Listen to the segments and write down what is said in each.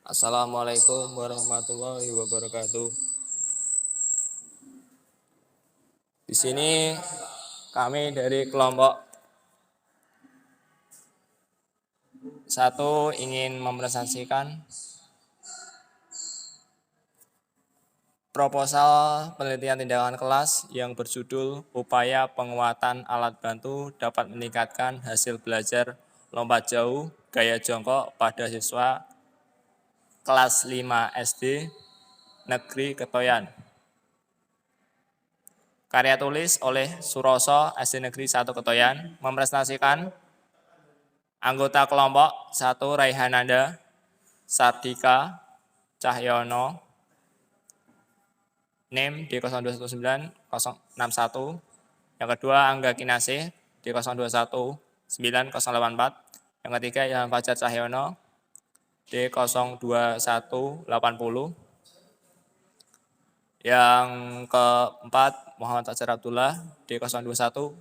Assalamualaikum warahmatullahi wabarakatuh. Di sini kami dari kelompok 1 ingin mempresentasikan proposal penelitian tindakan kelas yang berjudul Upaya Penguatan Alat Bantu dapat meningkatkan hasil belajar lompat jauh gaya jongkok pada siswa kelas 5 SD Negeri Ketoyan. Karya tulis oleh Suroso SD Negeri 1 Ketoyan mempresentasikan anggota kelompok 1 Raihananda, Sardika, Cahyono, NIM D0219061. Yang kedua Angga Kinasih D021984. Yang ketiga Ilham Fajar Cahyono D02180. Yang keempat Muhammad Fajar Abdullah D021981.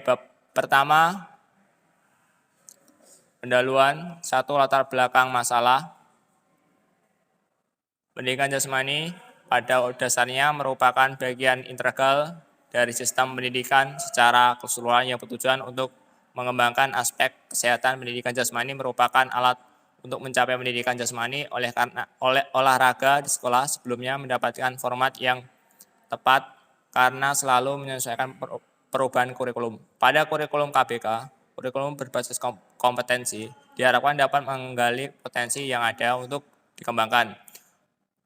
Bab pertama, pendahuluan. 1. Latar belakang masalah. Pendidikan jasmani pada dasarnya merupakan bagian integral dari sistem pendidikan secara keseluruhan yang bertujuan untuk mengembangkan aspek kesehatan. Pendidikan jasmani merupakan alat untuk mencapai pendidikan jasmani oleh olahraga di sekolah sebelumnya mendapatkan format yang tepat karena selalu menyesuaikan perubahan kurikulum. Pada kurikulum KBK, kurikulum berbasis kompetensi, diharapkan dapat menggali potensi yang ada untuk dikembangkan.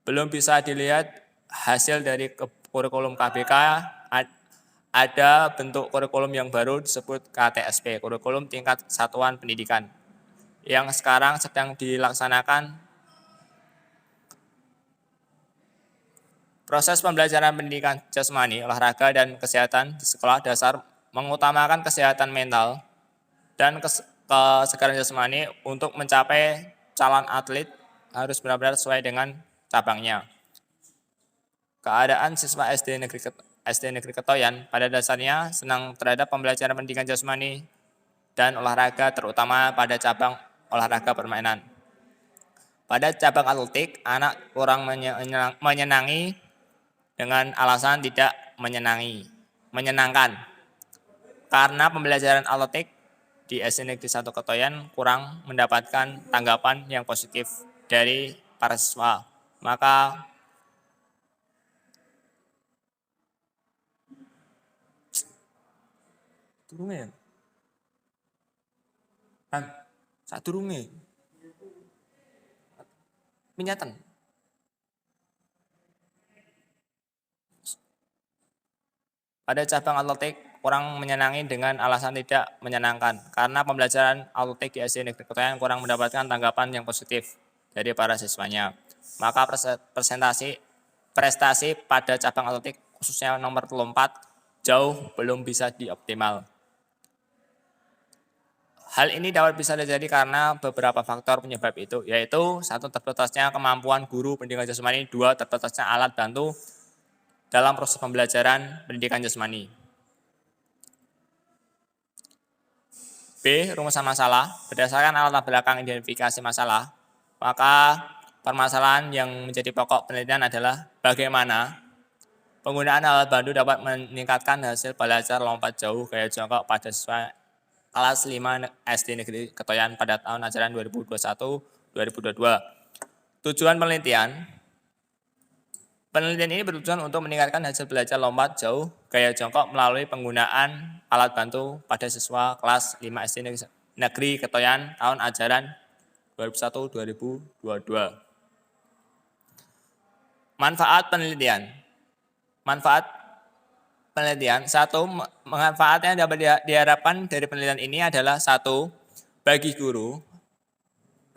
Belum bisa dilihat hasil dari kurikulum KBK, ada bentuk kurikulum yang baru disebut KTSP, kurikulum tingkat satuan pendidikan, yang sekarang sedang dilaksanakan. Proses pembelajaran pendidikan jasmani, olahraga, dan kesehatan di sekolah dasar mengutamakan kesehatan mental dan kesegaran jasmani. Untuk mencapai calon atlet harus benar-benar sesuai dengan cabangnya. Keadaan siswa SD Negeri Ketoyan pada dasarnya senang terhadap pembelajaran pendidikan jasmani dan olahraga, terutama pada cabang olahraga permainan. Pada cabang atletik, anak kurang menyenangi dengan alasan tidak menyenangkan. Karena pembelajaran atletik di SD Negeri 1 Ketoyan kurang mendapatkan tanggapan yang positif dari para siswa. Maka turunnya kan saat turunnya minyaten. Pada cabang atletik kurang menyenangi dengan alasan tidak menyenangkan karena pembelajaran atletik di SD Negeri Ketoyan kurang mendapatkan tanggapan yang positif dari para siswanya. Maka prestasi pada cabang atletik khususnya nomor lompat jauh belum bisa dioptimal. Hal ini dapat bisa terjadi karena beberapa faktor penyebab itu, yaitu 1. Terbatasnya kemampuan guru pendidikan jasmani. 2. Terbatasnya alat bantu dalam proses pembelajaran pendidikan jasmani. B. Rumusan masalah. Berdasarkan latar belakang identifikasi masalah, maka permasalahan yang menjadi pokok penelitian adalah bagaimana penggunaan alat bantu dapat meningkatkan hasil belajar lompat jauh gaya jongkok pada siswa kelas 5 SD Negeri Ketoyan pada tahun ajaran 2021-2022. Tujuan penelitian. Penelitian ini bertujuan untuk meningkatkan hasil belajar lompat jauh gaya jongkok melalui penggunaan alat bantu pada siswa kelas 5 SD Negeri Ketoyan tahun ajaran 2021-2022. Manfaat penelitian. Manfaat penelitian. 1. Manfaat yang dapat diharapkan dari penelitian ini adalah 1. Bagi guru,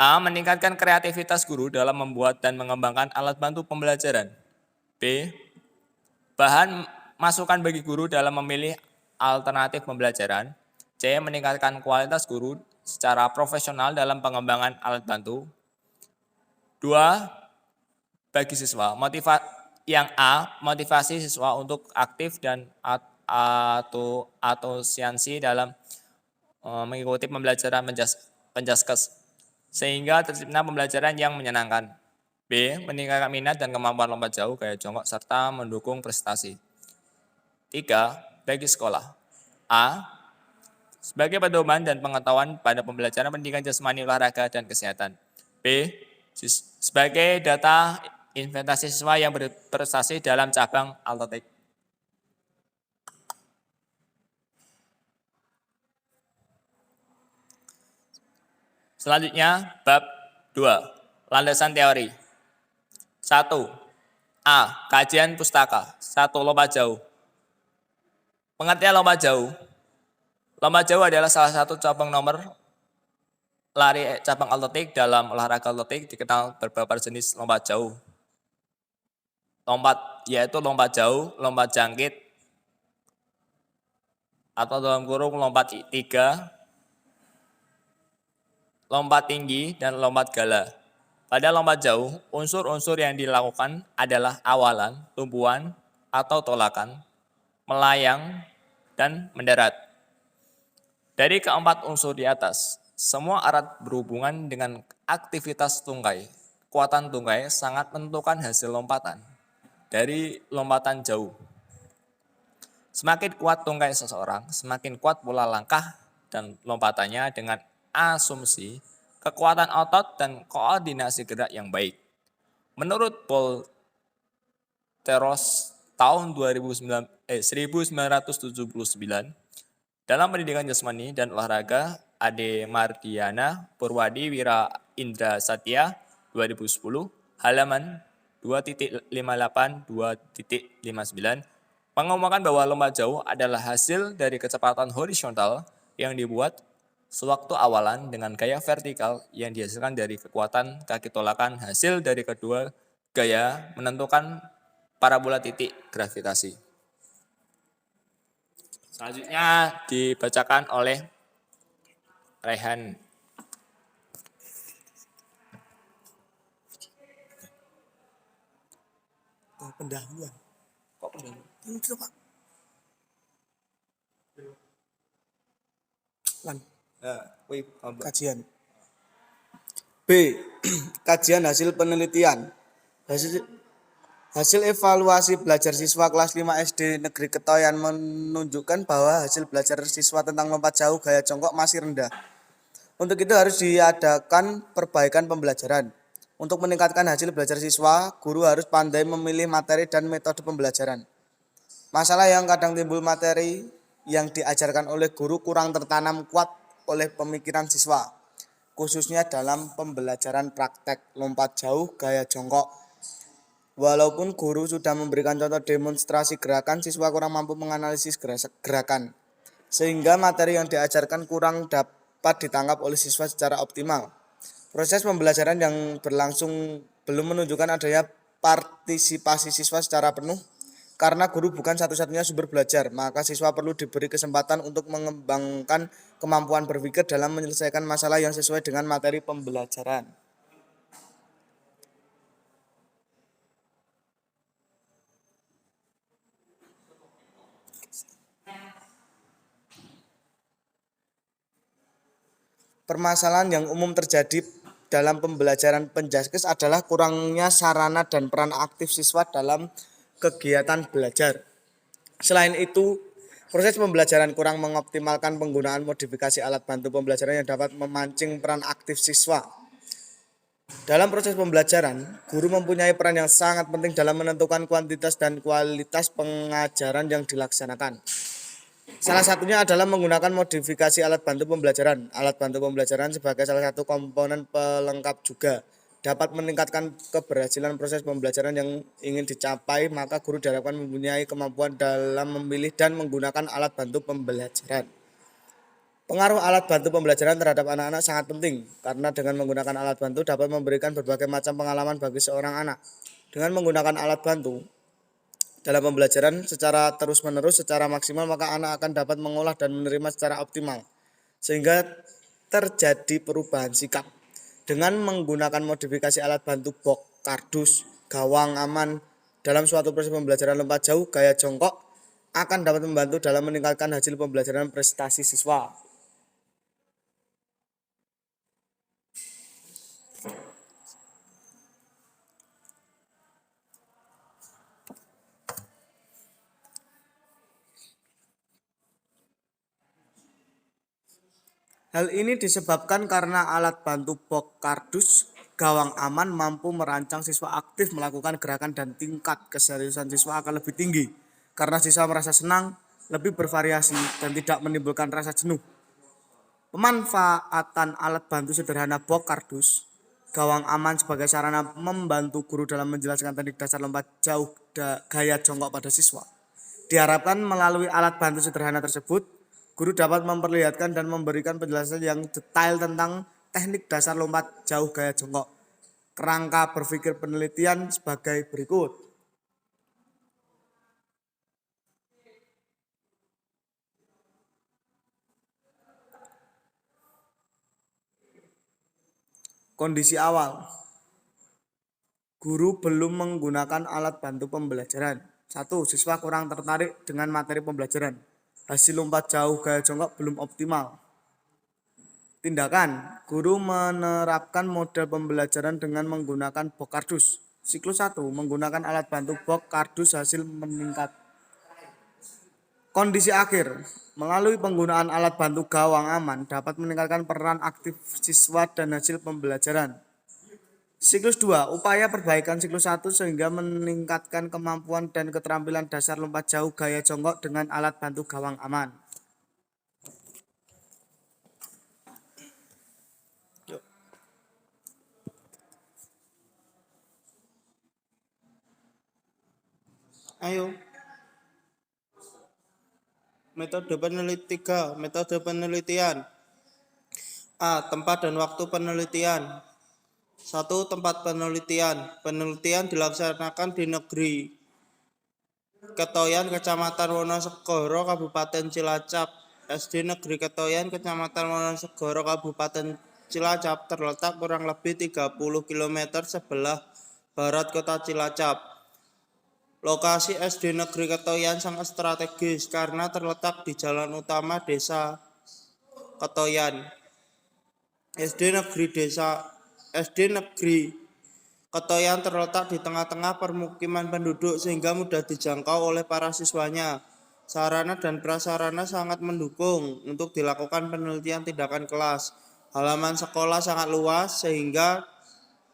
A. Meningkatkan kreativitas guru dalam membuat dan mengembangkan alat bantu pembelajaran. B. Bahan masukan bagi guru dalam memilih alternatif pembelajaran. C. Meningkatkan kualitas guru secara profesional dalam pengembangan alat bantu. 2. Bagi siswa, Yang A, motivasi siswa untuk aktif dan atau asosiasi dalam mengikuti pembelajaran penjaskes sehingga tercipta pembelajaran yang menyenangkan. B, meningkatkan minat dan kemampuan lompat jauh gaya jongkok serta mendukung prestasi. 3, bagi sekolah. A, sebagai pedoman dan pengetahuan pada pembelajaran pendidikan jasmani, olahraga, dan kesehatan. B, sebagai data investasi siswa yang berprestasi dalam cabang atletik. Selanjutnya, bab 2, landasan teori. 1. A, kajian pustaka. 1. Lompat jauh. Pengertian lompat jauh. Lompat jauh adalah salah satu cabang nomor lari cabang atletik. Dalam olahraga atletik dikenal beberapa jenis lompat jauh. Lompat yaitu lompat jauh, lompat jangkit, atau dalam kurung lompat 3, lompat tinggi, dan lompat gala. Pada lompat jauh, unsur-unsur yang dilakukan adalah awalan, tumpuan, atau tolakan, melayang, dan mendarat. Dari keempat unsur di atas, semua erat berhubungan dengan aktivitas tungkai. Kekuatan tungkai sangat menentukan hasil lompatan dari lompatan jauh. Semakin kuat tungkai seseorang, semakin kuat pula langkah dan lompatannya dengan asumsi kekuatan otot dan koordinasi gerak yang baik. Menurut Paul Teros tahun 1979, dalam pendidikan jasmani dan olahraga, Ade Mardiana Purwadi Wira Indra Satya 2010, halaman 2.58-2.59, mengumumkan bahwa lompat jauh adalah hasil dari kecepatan horizontal yang dibuat sewaktu awalan dengan gaya vertikal yang dihasilkan dari kekuatan kaki tolakan hasil dari kedua gaya menentukan parabola titik gravitasi. Selanjutnya dibacakan oleh Rehan. Pendahuluan. Kok pendahuluan? Itu Pak. Kajian. B. Kajian hasil penelitian. Hasil evaluasi belajar siswa kelas 5 SD Negeri Ketoyan menunjukkan bahwa hasil belajar siswa tentang lompat jauh gaya jongkok masih rendah. Untuk itu harus diadakan perbaikan pembelajaran. Untuk meningkatkan hasil belajar siswa, guru harus pandai memilih materi dan metode pembelajaran. Masalah yang kadang timbul, materi yang diajarkan oleh guru kurang tertanam kuat oleh pemikiran siswa, khususnya dalam pembelajaran praktek lompat jauh gaya jongkok. Walaupun guru sudah memberikan contoh demonstrasi gerakan, siswa kurang mampu menganalisis gerakan, sehingga materi yang diajarkan kurang dapat ditangkap oleh siswa secara optimal. Proses pembelajaran yang berlangsung belum menunjukkan adanya partisipasi siswa secara penuh. Karena guru bukan satu-satunya sumber belajar, maka siswa perlu diberi kesempatan untuk mengembangkan kemampuan berpikir dalam menyelesaikan masalah yang sesuai dengan materi pembelajaran. Permasalahan yang umum terjadi dalam pembelajaran penjaskes adalah kurangnya sarana dan peran aktif siswa dalam kegiatan belajar. Selain itu, proses pembelajaran kurang mengoptimalkan penggunaan modifikasi alat bantu pembelajaran yang dapat memancing peran aktif siswa. Dalam proses pembelajaran, guru mempunyai peran yang sangat penting dalam menentukan kuantitas dan kualitas pengajaran yang dilaksanakan. Salah satunya adalah menggunakan modifikasi alat bantu pembelajaran. Alat bantu pembelajaran sebagai salah satu komponen pelengkap juga dapat meningkatkan keberhasilan proses pembelajaran yang ingin dicapai, maka guru diharapkan mempunyai kemampuan dalam memilih dan menggunakan alat bantu pembelajaran. Pengaruh alat bantu pembelajaran terhadap anak-anak sangat penting, karena dengan menggunakan alat bantu dapat memberikan berbagai macam pengalaman bagi seorang anak. Dengan menggunakan alat bantu dalam pembelajaran secara terus-menerus, secara maksimal, maka anak akan dapat mengolah dan menerima secara optimal, sehingga terjadi perubahan sikap. Dengan menggunakan modifikasi alat bantu box, kardus, gawang aman, dalam suatu proses pembelajaran lompat jauh gaya jongkok akan dapat membantu dalam meningkatkan hasil pembelajaran prestasi siswa. Hal ini disebabkan karena alat bantu box kardus gawang aman mampu merancang siswa aktif melakukan gerakan dan tingkat keseriusan siswa akan lebih tinggi karena siswa merasa senang, lebih bervariasi, dan tidak menimbulkan rasa jenuh. Pemanfaatan alat bantu sederhana box kardus gawang aman sebagai sarana membantu guru dalam menjelaskan teknik dasar lompat jauh gaya jongkok pada siswa. Diharapkan melalui alat bantu sederhana tersebut, guru dapat memperlihatkan dan memberikan penjelasan yang detail tentang teknik dasar lompat jauh gaya jongkok. Kerangka berpikir penelitian sebagai berikut. Kondisi awal. Guru belum menggunakan alat bantu pembelajaran. 1. Siswa kurang tertarik dengan materi pembelajaran. Hasil lompat jauh gaya jongkok belum optimal. Tindakan. Guru menerapkan model pembelajaran dengan menggunakan box kardus. Siklus 1. Menggunakan alat bantu box kardus hasil meningkat. Kondisi akhir. Melalui penggunaan alat bantu gawang aman dapat meningkatkan peran aktif siswa dan hasil pembelajaran. Siklus 2. Upaya perbaikan siklus 1 sehingga meningkatkan kemampuan dan keterampilan dasar lompat jauh gaya jongkok dengan alat bantu gawang aman. Ayo. Metode penelitian. A. Tempat dan waktu penelitian. 1. Tempat penelitian. Penelitian dilaksanakan di negeri Ketoyan, Kecamatan Wonosegoro, Kabupaten Cilacap. SD Negeri Ketoyan, Kecamatan Wonosegoro, Kabupaten Cilacap terletak kurang lebih 30 km sebelah barat kota Cilacap. Lokasi SD Negeri Ketoyan sangat strategis karena terletak di jalan utama desa Ketoyan. SD Negeri Ketoyan terletak di tengah-tengah permukiman penduduk sehingga mudah dijangkau oleh para siswanya. Sarana dan prasarana sangat mendukung untuk dilakukan penelitian tindakan kelas. Halaman sekolah sangat luas sehingga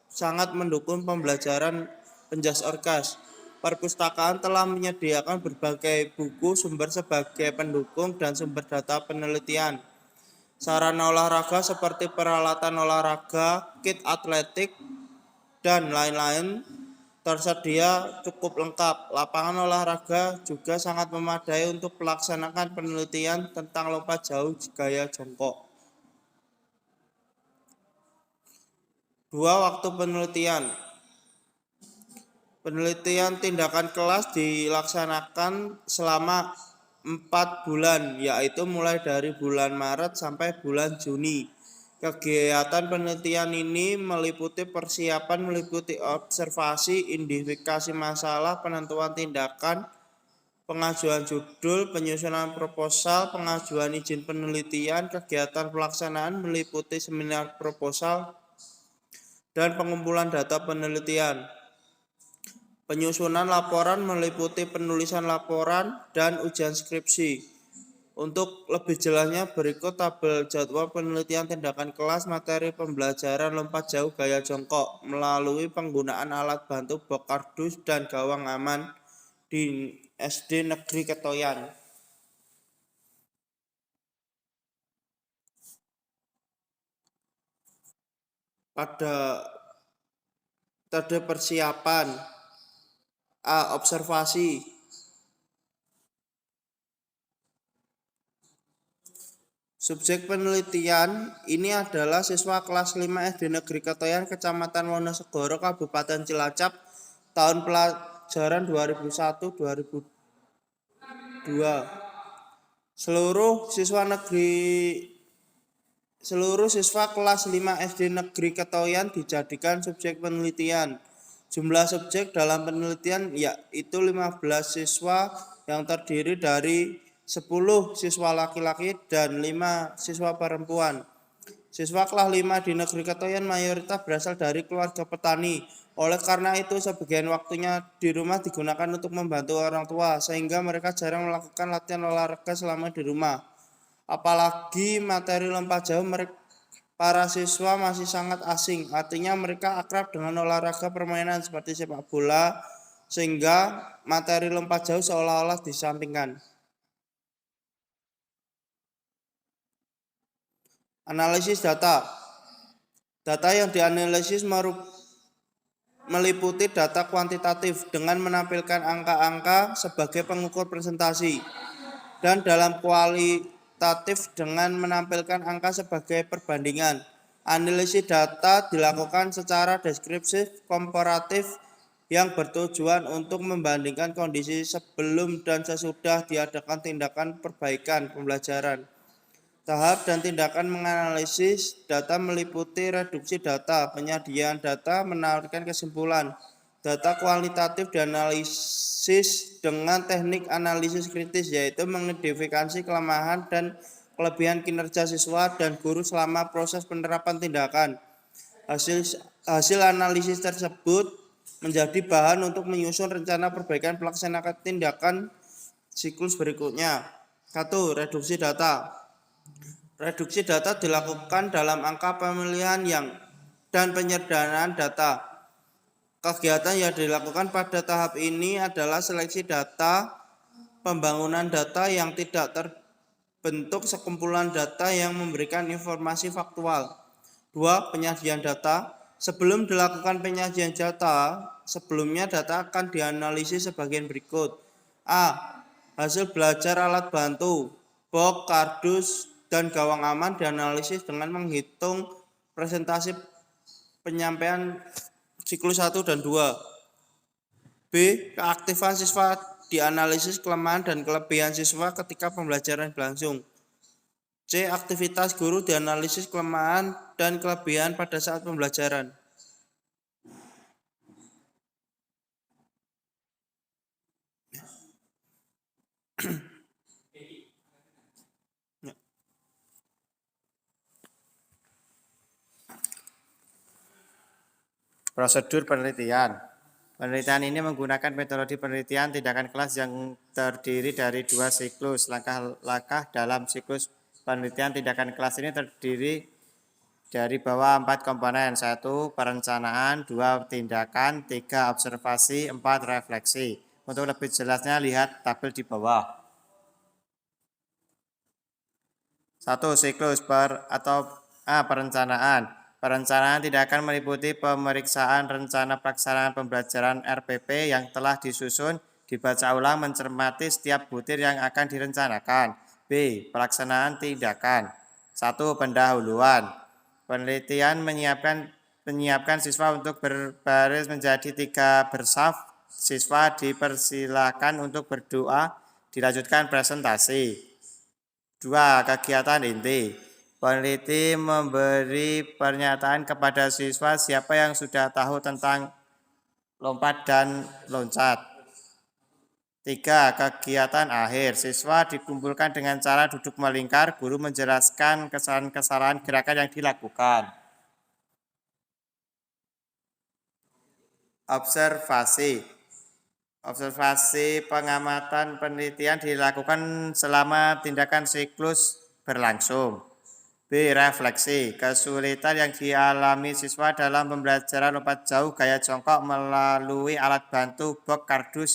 sangat mendukung pembelajaran penjas orkas. Perpustakaan telah menyediakan berbagai buku sumber sebagai pendukung dan sumber data penelitian. Sarana olahraga seperti peralatan olahraga, kit atletik, dan lain-lain tersedia cukup lengkap. Lapangan olahraga juga sangat memadai untuk melaksanakan penelitian tentang lompat jauh gaya jongkok. 2. Waktu penelitian. Penelitian tindakan kelas dilaksanakan selama 4 bulan, yaitu mulai dari bulan Maret sampai bulan Juni. Kegiatan penelitian ini meliputi persiapan, meliputi observasi, identifikasi masalah, penentuan tindakan, pengajuan judul, penyusunan proposal, pengajuan izin penelitian. Kegiatan pelaksanaan meliputi seminar proposal dan pengumpulan data penelitian. Penyusunan laporan meliputi penulisan laporan dan ujian skripsi. Untuk lebih jelasnya berikut tabel jadwal penelitian tindakan kelas materi pembelajaran lompat jauh gaya jongkok melalui penggunaan alat bantu box kardus dan gawang aman di SD Negeri Ketoyan. Pada metode persiapan. A. Observasi. Subjek penelitian ini adalah siswa kelas 5 SD Negeri Ketoyan, Kecamatan Wonosegoro, Kabupaten Cilacap, tahun pelajaran 2001-2002. Seluruh siswa kelas 5 SD Negeri Ketoyan dijadikan subjek penelitian. Jumlah subjek dalam penelitian yaitu 15 siswa yang terdiri dari 10 siswa laki-laki dan 5 siswa perempuan. Siswa kelas 5 di negeri Ketoyan mayoritas berasal dari keluarga petani. Oleh karena itu, sebagian waktunya di rumah digunakan untuk membantu orang tua, sehingga mereka jarang melakukan latihan olahraga selama di rumah. Apalagi materi lompat jauh para siswa masih sangat asing, artinya mereka akrab dengan olahraga permainan seperti sepak bola, sehingga materi lompat jauh seolah-olah disampingkan. Analisis data. Data yang dianalisis meliputi data kuantitatif dengan menampilkan angka-angka sebagai pengukur presentasi, dan dalam kualitatif dengan menampilkan angka sebagai perbandingan. Analisis data dilakukan secara deskriptif komparatif yang bertujuan untuk membandingkan kondisi sebelum dan sesudah diadakan tindakan perbaikan pembelajaran. Tahap dan tindakan menganalisis data meliputi reduksi data, penyediaan data, menawarkan kesimpulan. Data kualitatif dianalisis dengan teknik analisis kritis, yaitu mengidentifikasi kelemahan dan kelebihan kinerja siswa dan guru selama proses penerapan tindakan. Hasil analisis tersebut menjadi bahan untuk menyusun rencana perbaikan pelaksanaan tindakan siklus berikutnya. 1. Reduksi data. Reduksi data dilakukan dalam angka pemilihan dan penyederhanaan data. Kegiatan yang dilakukan pada tahap ini adalah seleksi data, pembangunan data yang tidak terbentuk sekumpulan data yang memberikan informasi faktual. 2. Penyajian data. Sebelum dilakukan penyajian data, sebelumnya data akan dianalisis sebagian berikut. A. Hasil belajar alat bantu, box, kardus, dan gawang aman dianalisis dengan menghitung presentasi penyampaian siklus 1 dan 2. B. Keaktifan siswa dianalisis kelemahan dan kelebihan siswa ketika pembelajaran berlangsung. C. Aktivitas guru dianalisis kelemahan dan kelebihan pada saat pembelajaran. Prosedur penelitian. Penelitian ini menggunakan metode penelitian tindakan kelas yang terdiri dari 2 siklus. Langkah-langkah dalam siklus penelitian tindakan kelas ini terdiri dari bawah 4 komponen. 1. Perencanaan, 2. Tindakan, 3. Observasi, 4. Refleksi. Untuk lebih jelasnya lihat tabel di bawah. 1. Siklus perencanaan. Perencanaan tindakan meliputi pemeriksaan rencana pelaksanaan pembelajaran RPP yang telah disusun, dibaca ulang, mencermati setiap butir yang akan direncanakan. B. Pelaksanaan tindakan. 1. Pendahuluan. Penelitian menyiapkan siswa untuk berbaris menjadi 3 bersaf. Siswa dipersilakan untuk berdoa, dilanjutkan presentasi. 2. Kegiatan inti. Peneliti memberi pernyataan kepada siswa siapa yang sudah tahu tentang lompat dan loncat. 3. Kegiatan akhir. Siswa dikumpulkan dengan cara duduk melingkar, guru menjelaskan kesalahan-kesalahan gerakan yang dilakukan. Observasi. Observasi pengamatan penelitian dilakukan selama tindakan siklus berlangsung. B. Refleksi. Kesulitan yang dialami siswa dalam pembelajaran lompat jauh gaya jongkok melalui alat bantu box kardus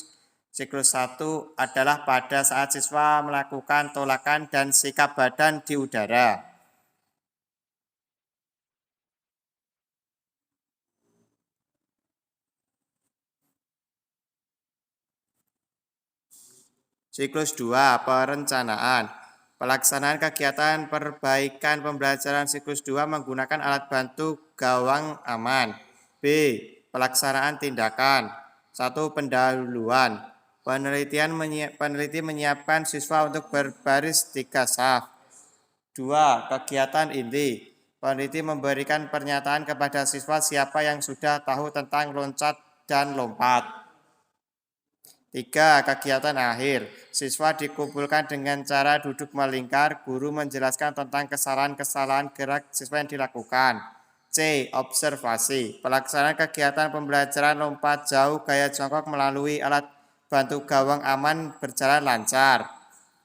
siklus 1 adalah pada saat siswa melakukan tolakan dan sikap badan di udara. Siklus 2. Perencanaan. Pelaksanaan kegiatan perbaikan pembelajaran siklus 2 menggunakan alat bantu gawang aman. B. Pelaksanaan tindakan. 1. Pendahuluan. Peneliti menyiapkan siswa untuk berbaris 3 saf. 2. Kegiatan inti. Peneliti memberikan pernyataan kepada siswa siapa yang sudah tahu tentang loncat dan lompat. 3. Kegiatan akhir. Siswa dikumpulkan dengan cara duduk melingkar. Guru menjelaskan tentang kesalahan-kesalahan gerak siswa yang dilakukan. C. Observasi. Pelaksanaan kegiatan pembelajaran lompat jauh gaya jongkok melalui alat bantu gawang aman berjalan lancar.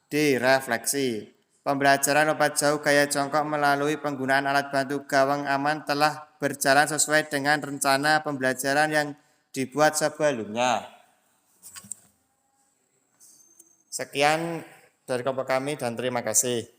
D. Refleksi. Pembelajaran lompat jauh gaya jongkok melalui penggunaan alat bantu gawang aman telah berjalan sesuai dengan rencana pembelajaran yang dibuat sebelumnya. Sekian dari kelompok kami dan terima kasih.